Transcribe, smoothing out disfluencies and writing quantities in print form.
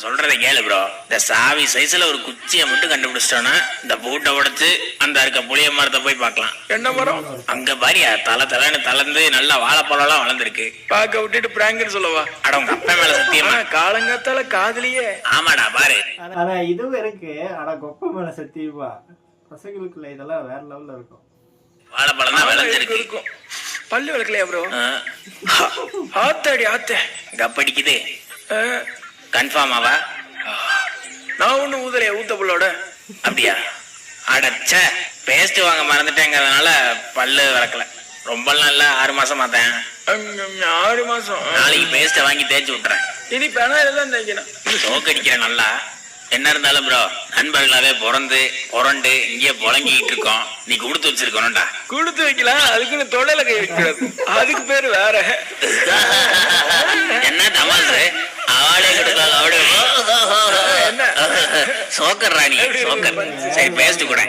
நான் சொல்றதை கேளு ப்ரோ. இந்த சாவி சைஸ்ல ஒரு குச்சியை மட்டும் கண்டுபிடிச்சிட்டோன்னா இந்த பூட்டை உடைச்சு அந்த இருக்க புளிய மரத்தை போய் பார்க்கலாம். என்ன மரம்? அங்க பாரியா தலைன்னு தளர்ந்து நல்லா வாழைப்பழம் எல்லாம் வளர்ந்துருக்கு. பாக்க விட்டுட்டு பிராங்கன்னு சொல்லவா? அட உங்க அப்பா மேல சத்தியமா. காலங்காத்தால காதலியே. ஆமாடா பாரு. ஆனா இதுவும் இருக்கு. அட கொப்ப மேல சத்தியமா பசங்களுக்குள்ள இதெல்லாம் வேற லெவல்ல இருக்கும். வாழைப்பழம் தான் விளைஞ்சிருக்கு. பல்லு விளக்கலையா ப்ரோ? ஆத்தாடி ஆத்த கப்படிக்குது. கன்ஃபார்மாவா? நான் ஒண்ணு ஊதலையா ஊத்த புள்ளோட. அப்படியா? அடச்ச பேஸ்ட் வாங்க மறந்துட்டேங்கிறதுனால பல்லு விளக்கல. ரொம்ப இல்ல 6 மாசம் மாத்தேன். 6 மாசம். நாளைக்கு பேஸ்ட வாங்கி தேய்ச்சி விட்டுறேன். இனி பெனாயில தான் தேய்க்கணும். சோக்கடிக்கிறேன் நல்லா. என்ன இருந்தாலும் ப்ரோ நண்பர்களாவே புரண்டு இங்கே புழங்கிட்டு இருக்கோம். நீ கொடுத்து வச்சிருக்கணும்டா. கொடுத்து வைக்கலாம். அதுக்குன்னு தொடையில கை வைக்கிறது. அதுக்கு பேரு வேற. என்ன தமாசு? அவளே கொடுத்தாலும் அவளே என்ன சோக்கர் ராணி சோக்கர். சரி பேஸ்ட் கூட